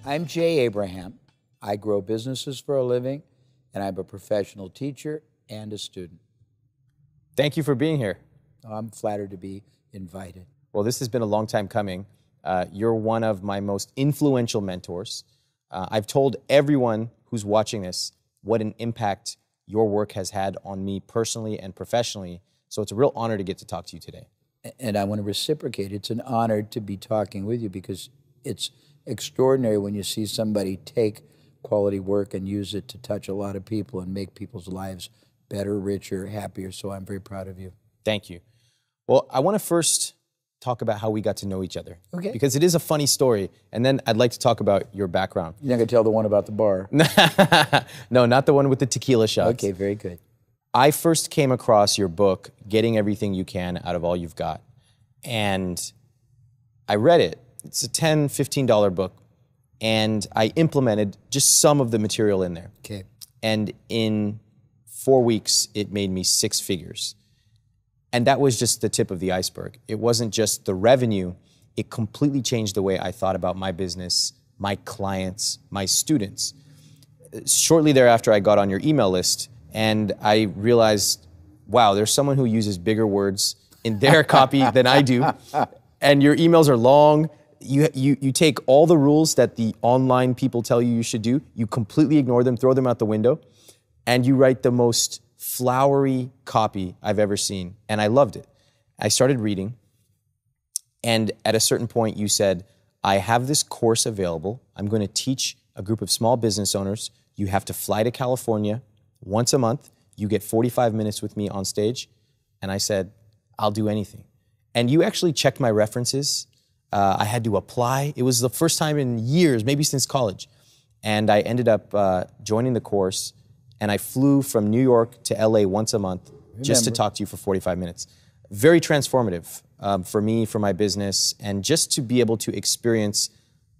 I'm Jay Abraham. I grow businesses for a living, and I'm a professional teacher and a student. Thank you for being here. I'm flattered to be invited. Well, this has been a long time coming. You're one of my most influential mentors. I've told everyone who's watching this what an impact your work has had on me personally and professionally. So it's a real honor to get to talk to you today. And I want to reciprocate. It's an honor to be talking with you because it's extraordinary when you see somebody take quality work and use it to touch a lot of people and make people's lives better, richer, happier. So I'm very proud of you. Thank you. Well, I want to first talk about how we got to know each other. Okay. Because it is a funny story. And then I'd like to talk about your background. You're not going to tell the one about the bar? No, not the one with the tequila shots. Okay, very good. I first came across your book, Getting Everything You Can Out of All You've Got. And I read it. It's a $10, $15 book. And I implemented just some of the material in there. Okay. And in 4 weeks, it made me 6 figures. And that was just the tip of the iceberg. It wasn't just the revenue. It completely changed the way I thought about my business, my clients, my students. Shortly thereafter, I got on your email list, and I realized, wow, there's someone who uses bigger words in their copy than I do. And your emails are long. You take all the rules that the online people tell you should do, you completely ignore them, throw them out the window, and you write the most flowery copy I've ever seen, and I loved it. I started reading, and at a certain point you said, I have this course available. I'm going to teach a group of small business owners. You have to fly to California once a month. You get 45 minutes with me on stage. And I said, I'll do anything. And you actually checked my references. I had to apply. It was the first time in years, maybe since college. And I ended up joining the course. And I flew from New York to LA once a month just to talk to you for 45 minutes. Very transformative for me, for my business, and just to be able to experience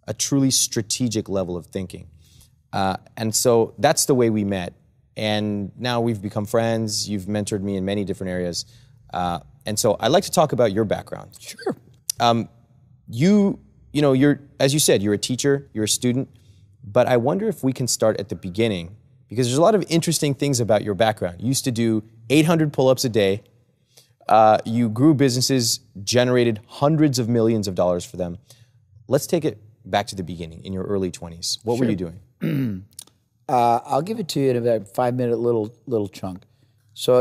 a truly strategic level of thinking. And so that's the way we met. And now we've become friends. You've mentored me in many different areas. And so I'd like to talk about your background. Sure. You know, as you said, you're a teacher, you're a student, but I wonder if we can start at the beginning, because there's a lot of interesting things about your background. You used to do 800 pull-ups a day. You grew businesses, generated hundreds of millions of dollars for them. Let's take it back to the beginning, in your early 20s. What were you doing? I'll give it to you in about a 5-minute little chunk. So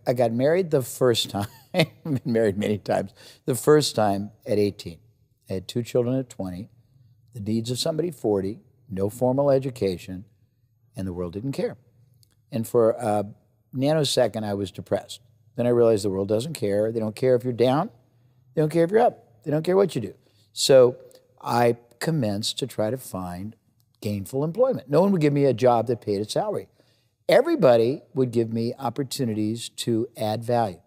I got married the first time. I've been married many times. The first time at 18. I had 2 children at 20. The needs of somebody 40. No formal education. And the world didn't care. And for a nanosecond, I was depressed. Then I realized the world doesn't care. They don't care if you're down. They don't care if you're up. They don't care what you do. So I commenced to try to find gainful employment. No one would give me a job that paid a salary. Everybody would give me opportunities to add value.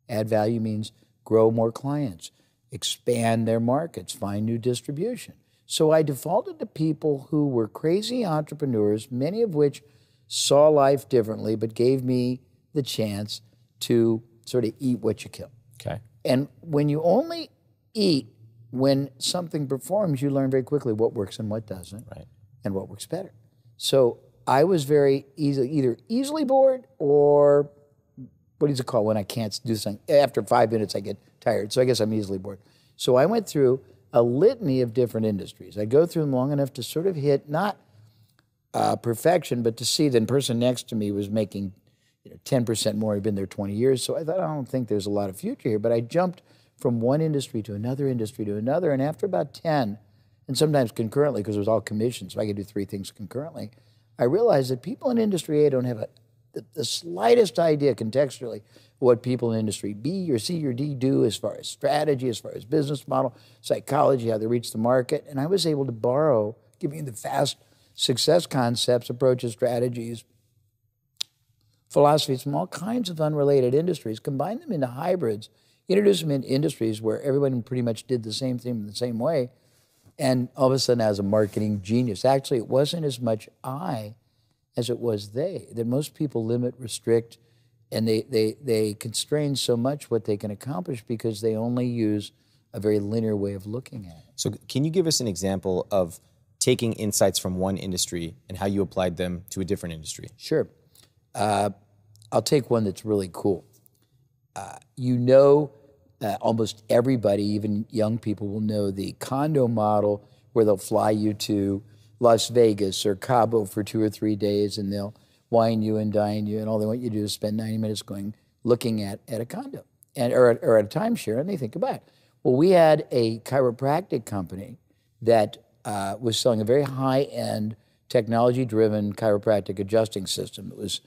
Add value means grow more clients, expand their markets, find new distribution. So I defaulted to people who were crazy entrepreneurs, many of which saw life differently, but gave me the chance to sort of eat what you kill. Okay. And when you only eat when something performs, you learn very quickly what works and what doesn't, Right. and what works better. So I was very either easily bored or, what is it called when I can't do something? After 5 minutes, I get tired. So I guess I'm easily bored. So I went through a litany of different industries. I go through them long enough to sort of hit not perfection, but to see the person next to me was making 10% more. He'd been there 20 years. So I thought, I don't think there's a lot of future here. But I jumped from one industry to another industry to another. And after about 10, and sometimes concurrently, because it was all commissions, so I could do 3 things concurrently, I realized that people in industry A don't have the slightest idea contextually what people in industry B or C or D do as far as strategy, as far as business model, psychology, how they reach the market. And I was able to borrow, give me the fast success concepts, approaches, strategies, philosophies from all kinds of unrelated industries, combine them into hybrids, introduce them into industries where everyone pretty much did the same thing in the same way, and all of a sudden I was a marketing genius. Actually, it wasn't as much I as it was they. That most people limit, restrict, and they constrain so much what they can accomplish because they only use a very linear way of looking at it. So can you give us an example of taking insights from one industry and how you applied them to a different industry? Sure. I'll take one that's really cool. You know, almost everybody, even young people, will know the condo model where they'll fly you to Las Vegas or Cabo for 2 or 3 days, and they'll wine you and dine you, and all they want you to do is spend 90 minutes looking at a condo or at a timeshare, and they think about it. Well, we had a chiropractic company that was selling a very high-end, technology-driven chiropractic adjusting system. It was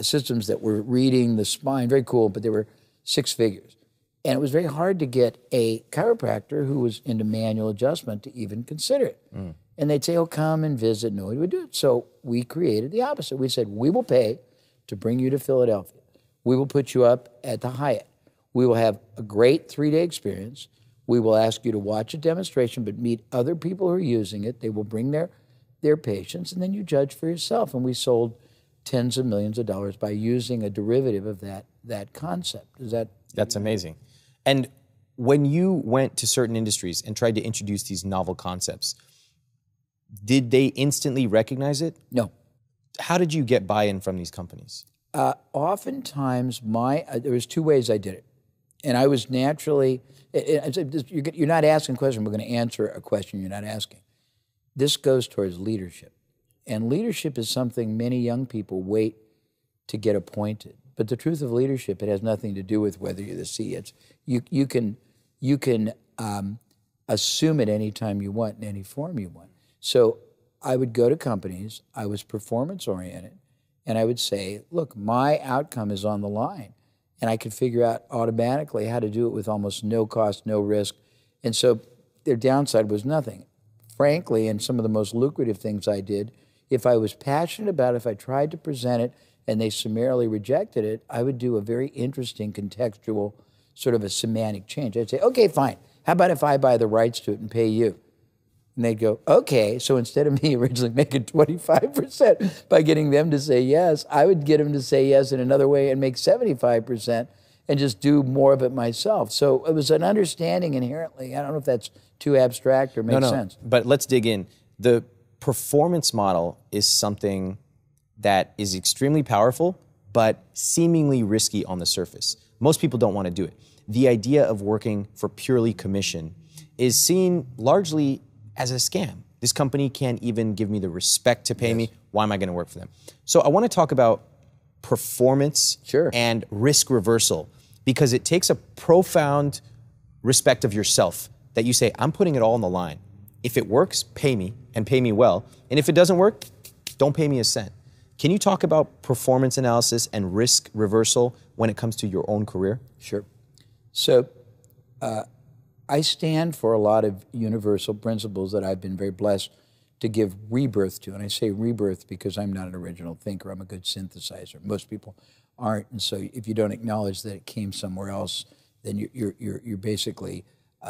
systems that were reading the spine, very cool, but they were 6 figures. And it was very hard to get a chiropractor who was into manual adjustment to even consider it. And they'd say, oh, come and visit. Nobody would do it. So we created the opposite. We said, we will pay to bring you to Philadelphia. We will put you up at the Hyatt. We will have a great 3-day experience. We will ask you to watch a demonstration, but meet other people who are using it. They will bring their patients, and then you judge for yourself. And we sold tens of millions of dollars by using a derivative of that concept. That's amazing. And when you went to certain industries and tried to introduce these novel concepts, did they instantly recognize it? No. How did you get buy-in from these companies? Oftentimes, there was 2 ways I did it. And I was naturally, you're not asking a question, we're going to answer a question you're not asking. This goes towards leadership. And leadership is something many young people wait to get appointed. But the truth of leadership, it has nothing to do with whether you're the CEO. You can assume it any time you want, in any form you want. So I would go to companies, I was performance-oriented, and I would say, look, my outcome is on the line. And I could figure out automatically how to do it with almost no cost, no risk. And so their downside was nothing. Frankly, and some of the most lucrative things I did, if I was passionate about it, if I tried to present it and they summarily rejected it, I would do a very interesting contextual, sort of a semantic change. I'd say, okay, fine. How about if I buy the rights to it and pay you? And they'd go, okay. So instead of me originally making 25% by getting them to say yes, I would get them to say yes in another way and make 75% and just do more of it myself. So it was an understanding inherently. I don't know if that's too abstract or makes sense. But let's dig in. The performance model is something that is extremely powerful, but seemingly risky on the surface. Most people don't want to do it. The idea of working for purely commission is seen largely as a scam. This company can't even give me the respect to pay me. Why am I going to work for them? So I want to talk about performance and risk reversal, because it takes a profound respect of yourself that you say, I'm putting it all on the line. If it works, pay me, and pay me well. And if it doesn't work, don't pay me a cent. Can you talk about performance analysis and risk reversal when it comes to your own career? Sure. So I stand for a lot of universal principles that I've been very blessed to give rebirth to. And I say rebirth because I'm not an original thinker. I'm a good synthesizer. Most people aren't. And so if you don't acknowledge that it came somewhere else, then you're basically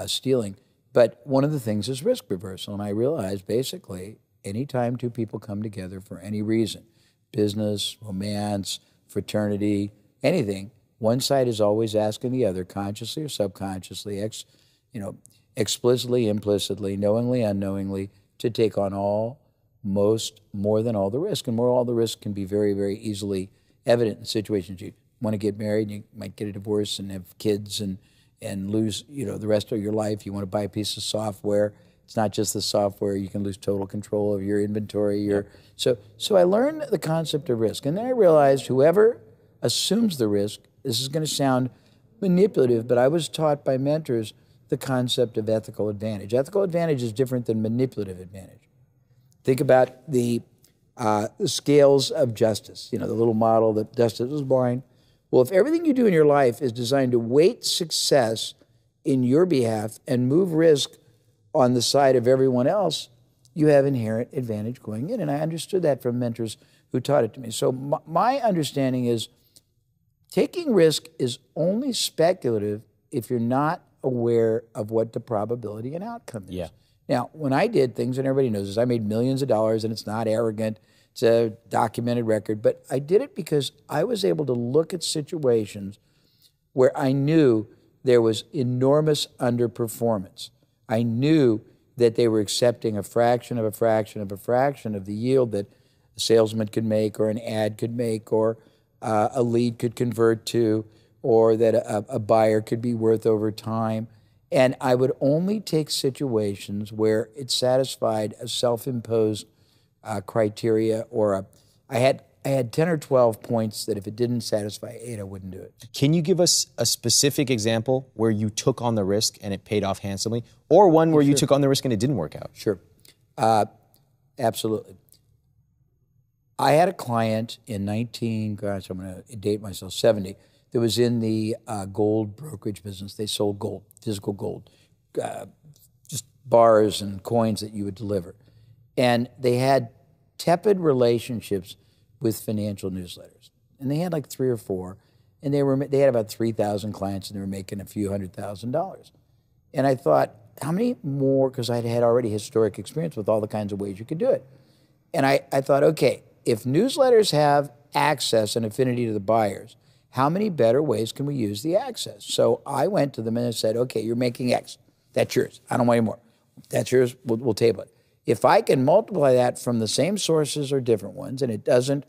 stealing. But one of the things is risk reversal. And I realize basically anytime 2 people come together for any reason, business, romance, fraternity, anything, one side is always asking the other, consciously or subconsciously, explicitly, implicitly, knowingly, unknowingly, to take on more than all the risk. And more all the risk can be very, very easily evident in situations. You want to get married, you might get a divorce and have kids and lose, the rest of your life. You want to buy a piece of software. It's not just the software. You can lose total control of your inventory. So I learned the concept of risk. And then I realized whoever assumes the risk, this is going to sound manipulative, but I was taught by mentors the concept of ethical advantage. Ethical advantage is different than manipulative advantage. Think about the scales of justice, the little model that justice was boring. Well, if everything you do in your life is designed to weight success in your behalf and move risk on the side of everyone else, you have inherent advantage going in. And I understood that from mentors who taught it to me. So my understanding is taking risk is only speculative if you're not aware of what the probability and outcome is. Yeah. Now, when I did things, and everybody knows this, I made millions of dollars, and it's not arrogant, it's a documented record, but I did it because I was able to look at situations where I knew there was enormous underperformance. I knew that they were accepting a fraction of a fraction of a fraction of the yield that a salesman could make, or an ad could make, or a lead could convert to, or that a buyer could be worth over time. And I would only take situations where it satisfied a self-imposed criteria, or I had 10 or 12 points that if it didn't satisfy 8, I wouldn't do it. Can you give us a specific example where you took on the risk and it paid off handsomely, or one where you took on the risk and it didn't work out? Sure. Absolutely. I had a client in I'm going to date myself, 70, that was in the gold brokerage business. They sold gold, physical gold, just bars and coins that you would deliver. And they had tepid relationships with financial newsletters. And they had like 3 or 4, and they had about 3,000 clients, and they were making a few $100,000. And I thought, how many more, because I had already historic experience with all the kinds of ways you could do it. And I thought, okay, if newsletters have access and affinity to the buyers, how many better ways can we use the access? So I went to them and I said, okay, you're making X. That's yours. I don't want any more. That's yours. We'll table it. If I can multiply that from the same sources or different ones, and it doesn't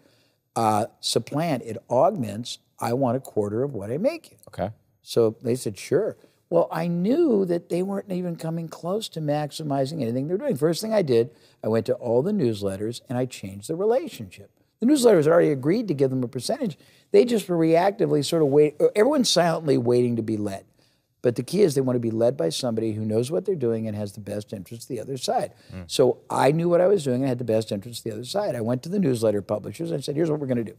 supplant, it augments, I want a quarter of what I make you. Okay. So they said, sure. Well, I knew that they weren't even coming close to maximizing anything they're doing. First thing I did, I went to all the newsletters and I changed the relationship. The newsletters already agreed to give them a percentage. They just were reactively sort of everyone's silently waiting to be led. But the key is they want to be led by somebody who knows what they're doing and has the best interest of the other side. So I knew what I was doing and had the best interest of the other side. I went to the newsletter publishers and I said, here's what we're going to do.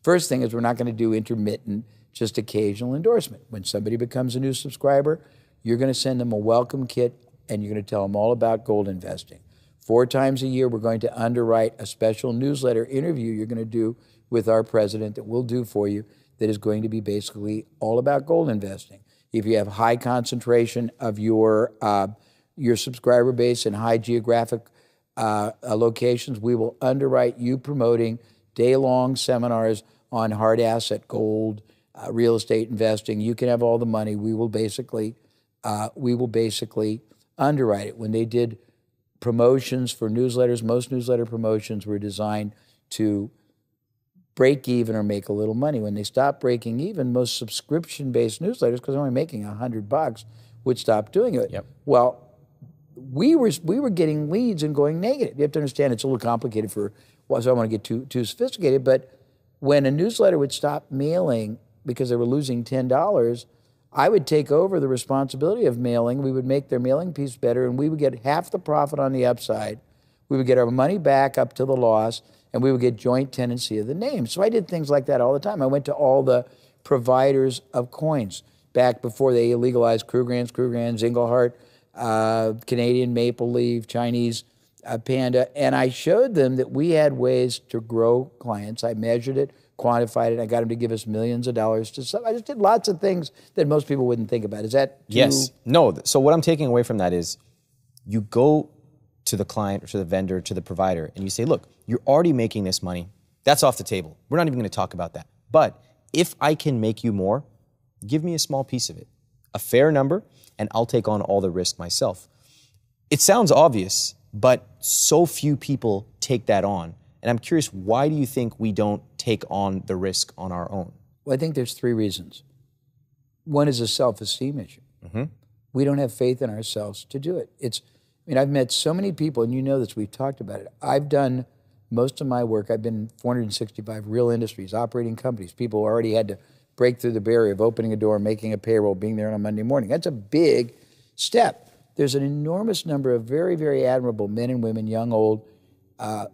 First thing is we're not going to do intermittent, just occasional endorsement. When somebody becomes a new subscriber, you're going to send them a welcome kit and you're going to tell them all about gold investing. 4 times a year, we're going to underwrite a special newsletter interview you're going to do with our president that we'll do for you that is going to be basically all about gold investing. If you have high concentration of your subscriber base in high geographic locations, we will underwrite you promoting day-long seminars on hard asset gold, real estate investing. You can have all the money. We will basically underwrite it. When they did promotions for newsletters, most newsletter promotions were designed to break even or make a little money. When they stopped breaking even, most subscription-based newsletters, because they're only making $100, would stop doing it. Yep. Well, we were getting leads and going negative. You have to understand it's a little complicated so I don't want to get too sophisticated, but when a newsletter would stop mailing because they were losing $10, I would take over the responsibility of mailing. We would make their mailing piece better, and we would get half the profit on the upside. We would get our money back up to the loss, and we would get joint tenancy of the name. So I did things like that all the time. I went to all the providers of coins back before they legalized Krugerrands, Engelhart, Canadian Maple Leaf, Chinese Panda, and I showed them that we had ways to grow clients. I measured it, quantified it. I got them to give us millions of dollars to sell. I just did lots of things that most people wouldn't think about. Is that too? Yes. No. So what I'm taking away from that is you go to the client or to the vendor, to the provider, and you say, look, you're already making this money. That's off the table. We're not even going to talk about that. But if I can make you more, give me a small piece of it, a fair number, and I'll take on all the risk myself. It sounds obvious, but so few people take that on. And I'm curious, why do you think we don't take on the risk on our own? Well, I think there's 3 reasons. One is a self-esteem issue. We don't have faith in ourselves to do it. I've met so many people, and you know this, we've talked about it. I've done most of my work. I've been in 465 real industries, operating companies. People already had to break through the barrier of opening a door, making a payroll, being there on a Monday morning. That's a big step. There's an enormous number of very, very admirable men and women, young, old,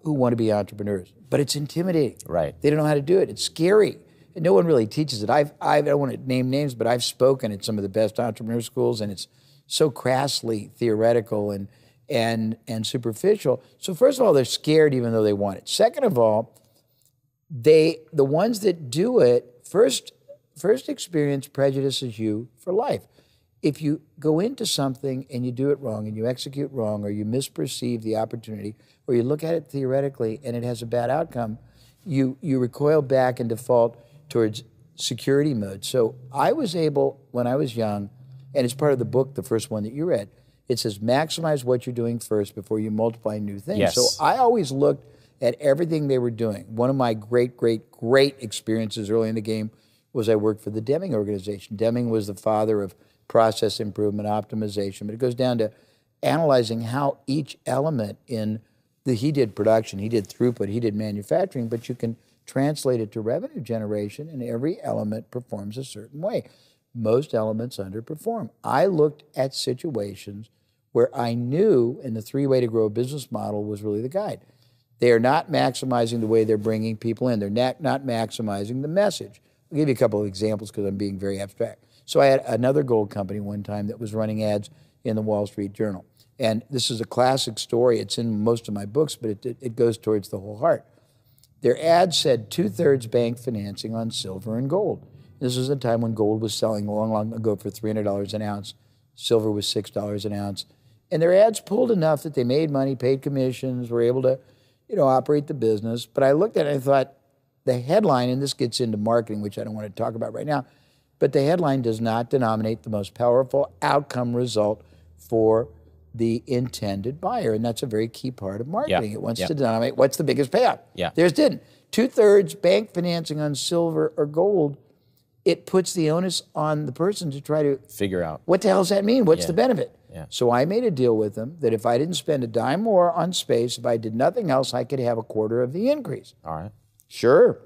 who want to be entrepreneurs. But it's intimidating. Right. They don't know how to do it. It's scary. And no one really teaches it. I don't want to name names, but I've spoken at some of the best entrepreneur schools, and it's so crassly theoretical and superficial. So first of all, they're scared even though they want it. Second of all, the ones that do it, first experience prejudices you for life. If you go into something and you do it wrong and you execute wrong or you misperceive the opportunity or you look at it theoretically and it has a bad outcome, you recoil back and default towards security mode. So I was able, when I was young, and it's part of the book, the first one that you read, It says maximize what you're doing first before you multiply new things. Yes. So I always looked at everything they were doing. One of my great experiences early in the game was I worked for the Deming organization. Deming was the father of process improvement, optimization, but it goes down to analyzing how each element he did production, he did throughput, he did manufacturing, but you can translate it to revenue generation, and every element performs a certain way. Most elements underperform. I looked at situations where I knew, and the 3-way to grow a business model was really the guide. They are not maximizing the way they're bringing people in. They're not maximizing the message. I'll give you a couple of examples because I'm being very abstract. So I had another gold company one time that was running ads in the Wall Street Journal. And this is a classic story. It's in most of my books, but it goes towards the whole heart. Their ad said 2/3 bank financing on silver and gold. This was a time when gold was selling long ago for $300 an ounce. Silver was $6 an ounce. And their ads pulled enough that they made money, paid commissions, were able to, operate the business. But I looked at it and I thought, the headline, and this gets into marketing, which I don't want to talk about right now, but the headline does not denominate the most powerful outcome result for the intended buyer. And that's a very key part of marketing. It wants to denominate what's the biggest payout. Theirs didn't. 2/3 bank financing on silver or gold. It puts the onus on the person to try to figure out what the hell does that mean? What's the benefit? Yeah. So I made a deal with them that if I didn't spend a dime more on space, if I did nothing else, I could have a quarter of the increase. All right. Sure.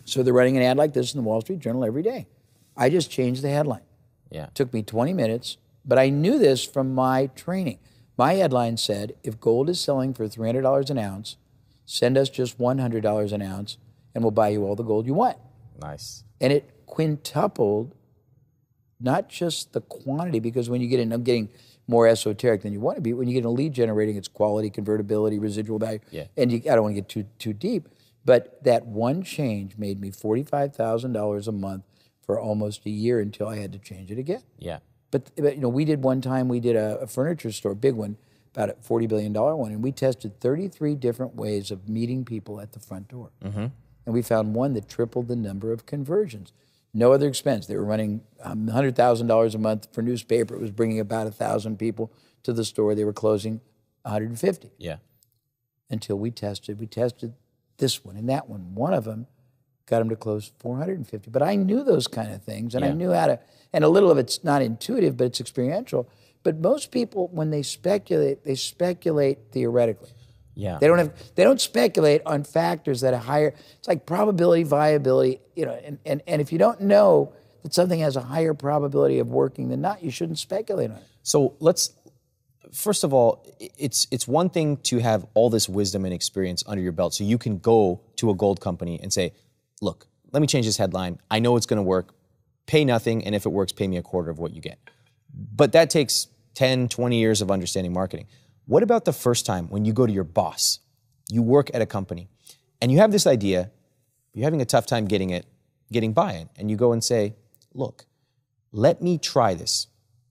So they're running an ad like this in the Wall Street Journal every day. I just changed the headline. Yeah. It took me 20 minutes, but I knew this from my training. My headline said, if gold is selling for $300 an ounce, send us just $100 an ounce, and we'll buy you all the gold you want. Nice. And it quintupled not just the quantity, because when you get in, I'm getting more esoteric than you want to be. When you get in lead generating, it's quality, convertibility, residual value. And I don't want to get too deep. But that one change made me $45,000 a month for almost a year until I had to change it again. But we did one time, we did a furniture store, big one, about a $40 billion one, and we tested 33 different ways of meeting people at the front door. And we found one that tripled the number of conversions. No other expense. They were running $100,000 a month for newspaper. It was bringing about 1,000 people to the store. They were closing 150. Until we tested this one and that one. One of them got them to close 450. But I knew those kind of things, and I knew how to, and a little of it's not intuitive, but it's experiential. But most people, when they speculate theoretically. They don't speculate on factors that are higher. It's like probability, viability, and if you don't know that something has a higher probability of working than not, you shouldn't speculate on it. So first of all, it's one thing to have all this wisdom and experience under your belt, so you can go to a gold company and say, look, let me change this headline. I know it's going to work. Pay nothing, and if it works, pay me a quarter of what you get. But that takes 10, 20 years of understanding marketing. What about the first time when you go to your boss, you work at a company, and you have this idea, you're having a tough time getting buy-in, and you go and say, look, let me try this.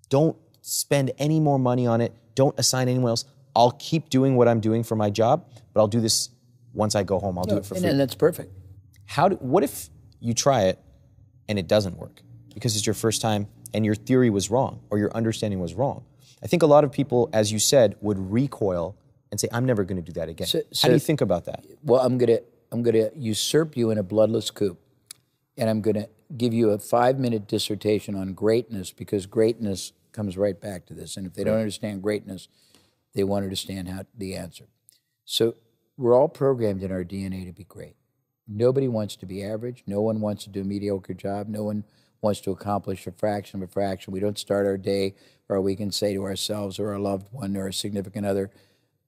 Don't spend any more money on it. Don't assign anyone else. I'll keep doing what I'm doing for my job, but I'll do this once I go home. I'll do it for free. And that's perfect. What if you try it and it doesn't work because it's your first time and your theory was wrong or your understanding was wrong? I think a lot of people, as you said, would recoil and say, I'm never going to do that again. How do you think about that? Well, I'm gonna usurp you in a bloodless coup, and I'm going to give you a 5-minute dissertation on greatness, because greatness comes right back to this. And if they don't understand greatness, they won't understand the answer. So we're all programmed in our DNA to be great. Nobody wants to be average. No one wants to do a mediocre job. No one wants to accomplish a fraction of a fraction. We don't start our day, or we can say to ourselves or our loved one or a significant other,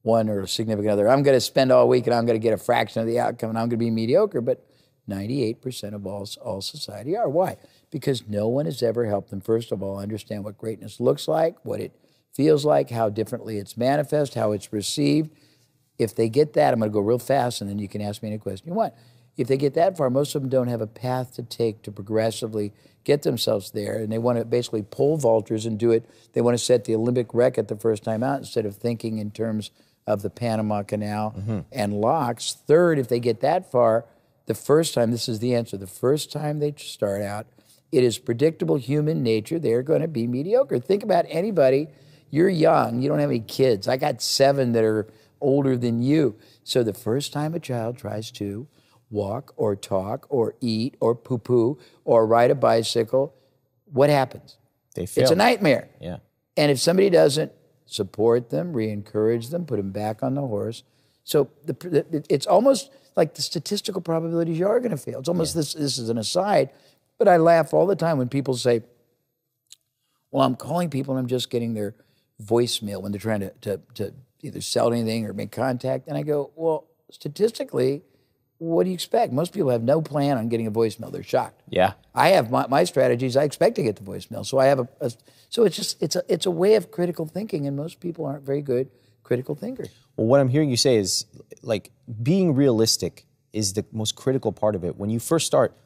I'm going to spend all week and I'm going to get a fraction of the outcome and I'm going to be mediocre. But 98% of all society are. Why? Because no one has ever helped them, first of all, understand what greatness looks like, what it feels like, how differently it's manifest, how it's received. If they get that, I'm going to go real fast and then you can ask me any question you want. If they get that far, most of them don't have a path to take to progressively get themselves there, and they want to basically pole vaulters and do it. They want to set the Olympic record the first time out instead of thinking in terms of the Panama Canal and locks. Third, if they get that far, the first time, this is the answer, the first time they start out, it is predictable human nature, they're going to be mediocre. Think about anybody. You're young. You don't have any kids. I got 7 that are older than you. So the first time a child tries to walk or talk or eat or poo-poo or ride a bicycle, what happens? They fail. It's a nightmare. Yeah. And if somebody doesn't support them, re-encourage them, put them back on the horse, so it's almost like the statistical probabilities you are going to fail. It's almost this is an aside, but I laugh all the time when people say, well, I'm calling people and I'm just getting their voicemail when they're trying to either sell anything or make contact. And I go, well, statistically, what do you expect? Most people have no plan on getting a voicemail. They're shocked. Yeah. I have my strategies. I expect to get the voicemail. So I have so it's a way of critical thinking, and most people aren't very good critical thinkers. Well, what I'm hearing you say is, like, being realistic is the most critical part of it. When you first start,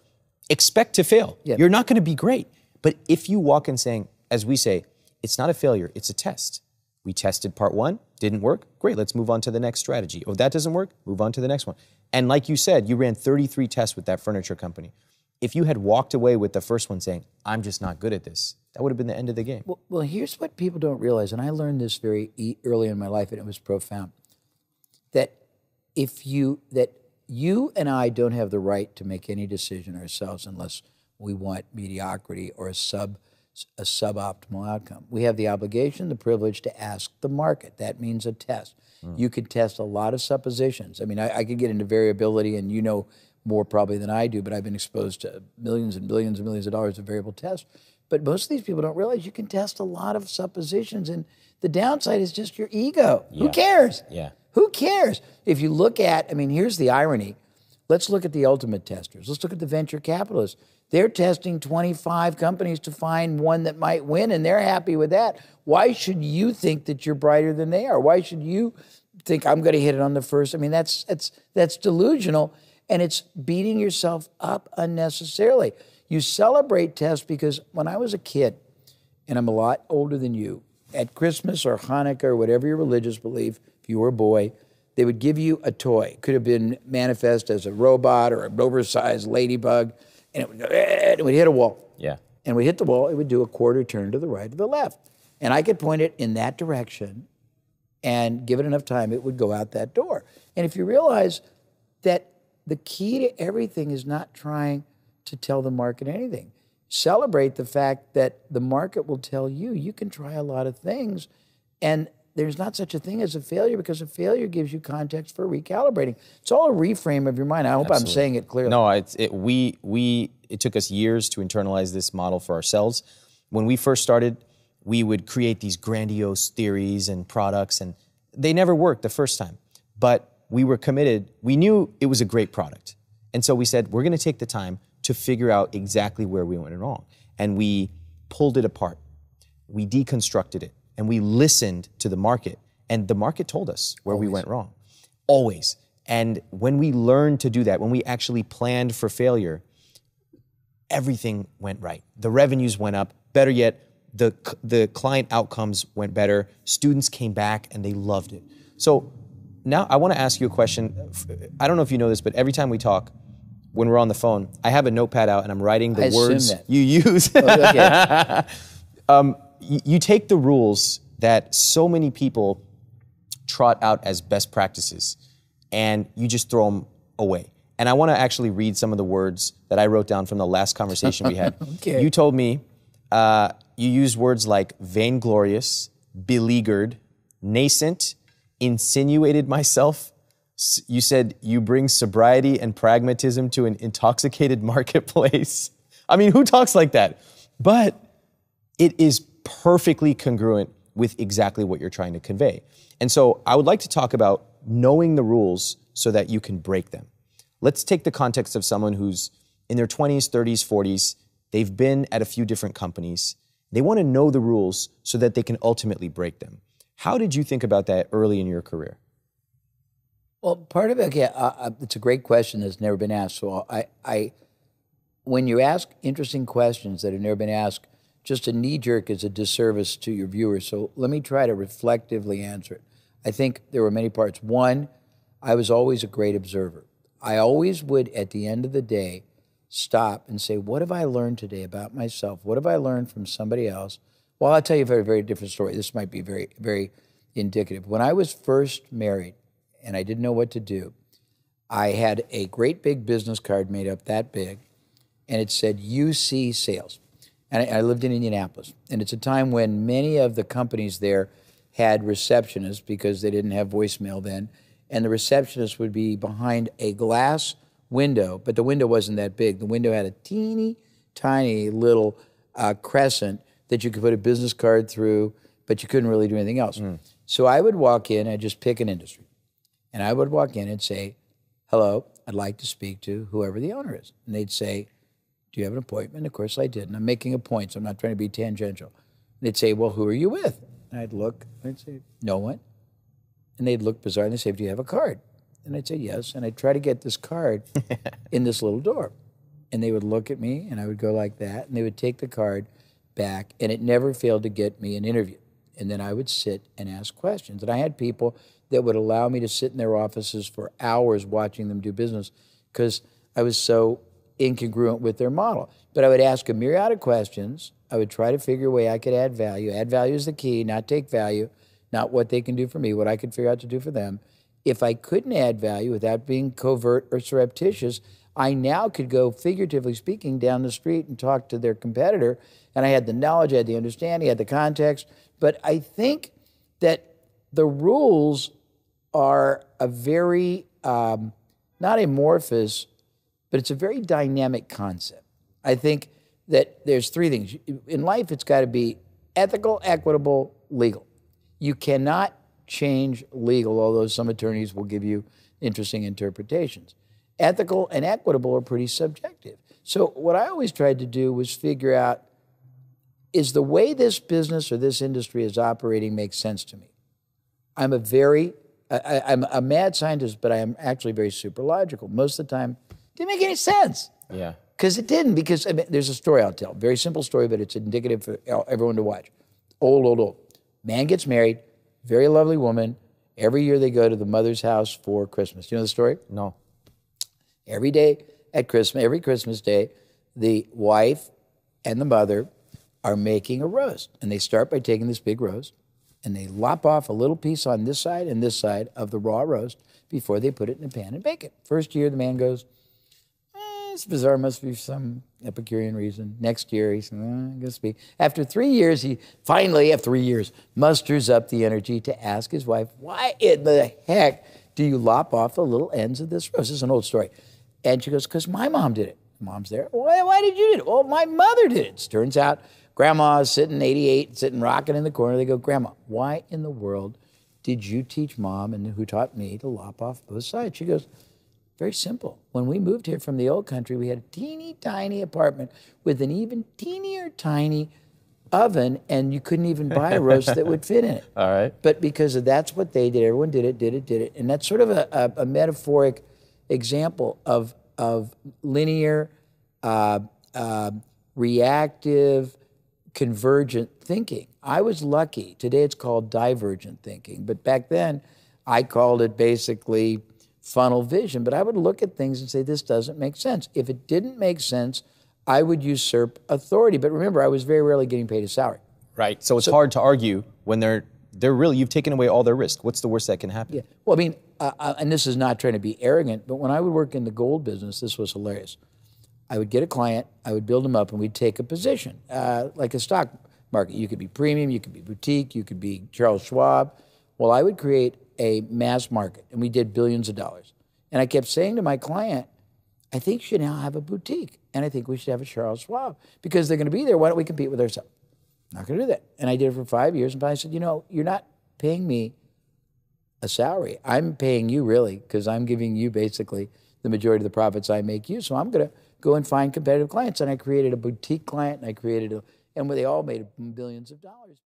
expect to fail. Yeah. You're not going to be great. But if you walk in saying, as we say, it's not a failure, it's a test. We tested part 1, didn't work. Great, let's move on to the next strategy. Oh, that doesn't work, move on to the next one. And like you said, you ran 33 tests with that furniture company. If you had walked away with the first one saying, I'm just not good at this, that would have been the end of the game. Well, here's what people don't realize, and I learned this very early in my life, and it was profound. That you and I don't have the right to make any decision ourselves unless we want mediocrity or a suboptimal outcome. We have the obligation, the privilege to ask the market. That means a test. You could test a lot of suppositions. I mean, I could get into variability, and you know more probably than I do, but I've been exposed to millions and billions and millions of dollars of variable tests. But most of these people don't realize you can test a lot of suppositions, and the downside is just your ego. Yeah. Who cares? Yeah. Who cares? If you look at, I mean, here's the irony. Let's look at the ultimate testers. Let's look at the venture capitalists. They're testing 25 companies to find one that might win, and they're happy with that. Why should you think that you're brighter than they are? Why should you think I'm going to hit it on the first? I mean, that's delusional, and it's beating yourself up unnecessarily. You celebrate tests because when I was a kid, and I'm a lot older than you, at Christmas or Hanukkah or whatever your religious belief, if you were a boy, they would give you a toy. It could have been manifest as a robot or an oversized ladybug, and it would hit a wall. Yeah. And we hit the wall, it would do a quarter turn to the right or the left. And I could point it in that direction and give it enough time, it would go out that door. And if you realize that the key to everything is not trying to tell the market anything. Celebrate the fact that the market will tell you, you can try a lot of things, and there's not such a thing as a failure, because a failure gives you context for recalibrating. It's all a reframe of your mind. I hope Absolutely. I'm saying it clearly. No, it took us years to internalize this model for ourselves. When we first started, we would create these grandiose theories and products, and they never worked the first time. But we were committed. We knew it was a great product. And so we said, we're going to take the time to figure out exactly where we went wrong. And we pulled it apart. We deconstructed it. And we listened to the market. And the market told us where we went wrong. Always. And when we learned to do that, when we actually planned for failure, everything went right. The revenues went up. Better yet, the client outcomes went better. Students came back and they loved it. So now I want to ask you a question. I don't know if you know this, but every time we talk, when we're on the phone, I have a notepad out and I'm writing the words you use. You take the rules that so many people trot out as best practices and you just throw them away. And I want to actually read some of the words that I wrote down from the last conversation we had. Okay. You told me you used words like vainglorious, beleaguered, nascent, insinuated myself. You said you bring sobriety and pragmatism to an intoxicated marketplace. I mean, who talks like that? But it is perfectly congruent with exactly what you're trying to convey. And so I would like to talk about knowing the rules so that you can break them. Let's take the context of someone who's in their 20s, 30s, 40s. They've been at a few different companies. They want to know the rules so that they can ultimately break them. How did you think about that early in your career? Well, part of it, it's a great question that's never been asked. So when you ask interesting questions that have never been asked, just a knee-jerk is a disservice to your viewers. So let me try to reflectively answer it. I think there were many parts. One, I was always a great observer. I always would, at the end of the day, stop and say, what have I learned today about myself? What have I learned from somebody else? Well, I'll tell you a very, very different story. This might be very, very indicative. When I was first married and I didn't know what to do, I had a great big business card made up that big, and it said UC Sales. And I lived in Indianapolis. And it's a time when many of the companies there had receptionists because they didn't have voicemail then. And the receptionist would be behind a glass window, but the window wasn't that big. The window had a teeny tiny little crescent that you could put a business card through, but you couldn't really do anything else. So I would walk in, I'd just pick an industry. And I would walk in and say, hello, I'd like to speak to whoever the owner is. And they'd say, do you have an appointment? Of course I did. And I'm making a point, so I'm not trying to be tangential. And they'd say, well, who are you with? And I'd look, and I'd say, no one. And they'd look bizarre, and they'd say, do you have a card? And I'd say, yes. And I'd try to get this card in this little door. And they would look at me, and I would go like that, and they would take the card back, and it never failed to get me an interview. And then I would sit and ask questions. And I had people that would allow me to sit in their offices for hours watching them do business because I was so incongruent with their model. But I would ask a myriad of questions. I would try to figure a way I could add value. Add value is the key, not take value, not what they can do for me, what I could figure out to do for them. If I couldn't add value without being covert or surreptitious, I now could go, figuratively speaking, down the street and talk to their competitor, and I had the knowledge, I had the understanding, I had the context. But I think that the rules are a very, not amorphous, but it's a very dynamic concept. I think that there's three things. In life, it's got to be ethical, equitable, legal. You cannot change legal, although some attorneys will give you interesting interpretations. Ethical and equitable are pretty subjective. So what I always tried to do was figure out, is the way this business or this industry is operating makes sense to me? I'm a mad scientist, but I am actually very super logical. Most of the time, it didn't make any sense. Yeah. Because it didn't, because I mean, there's a story I'll tell. Very simple story, but it's indicative for everyone to watch. Old. Man gets married, very lovely woman. Every year they go to the mother's house for Christmas. Do you know the story? No. Every day at Christmas, every Christmas day, the wife and the mother are making a roast. And they start by taking this big roast, and they lop off a little piece on this side and this side of the raw roast before they put it in a pan and bake it. First year, the man goes, it's bizarre, must be some Epicurean reason. Next year, he says, I guess be. After 3 years, he finally, after 3 years, musters up the energy to ask his wife, why in the heck do you lop off the little ends of this roast? This is an old story. And she goes, because my mom did it. Mom's there. Why did you do it? Well, my mother did it. Turns out, Grandma's sitting 88, sitting rocking in the corner. They go, Grandma, why in the world did you teach Mom and who taught me to lop off both sides? She goes, very simple. When we moved here from the old country, we had a teeny tiny apartment with an even teenier tiny oven, and you couldn't even buy a roast that would fit in it. All right. But because that's what they did, everyone did it. And that's sort of a metaphoric example of linear, reactive, convergent thinking. I was lucky. Today it's called divergent thinking. But back then, I called it basically funnel vision. But I would look at things and say, this doesn't make sense. If it didn't make sense, I would usurp authority. But remember, I was very rarely getting paid a salary. Right. So it's hard to argue when they're really, you've taken away all their risk. What's the worst that can happen? Yeah. Well, I mean, and this is not trying to be arrogant, but when I would work in the gold business, this was hilarious. I would get a client, I would build them up, and we'd take a position, like a stock market. You could be premium, you could be boutique, you could be Charles Schwab. Well, I would create a mass market, and we did billions of dollars. And I kept saying to my client, I think you should now have a boutique, and I think we should have a Charles Schwab, because they're going to be there. Why don't we compete with ourselves? Not going to do that. And I did it for 5 years, and finally I said, you know, you're not paying me a salary. I'm paying you, really, because I'm giving you basically the majority of the profits I make you. So I'm going to go and find competitive clients. And I created a boutique client, and I created and they all made billions of dollars.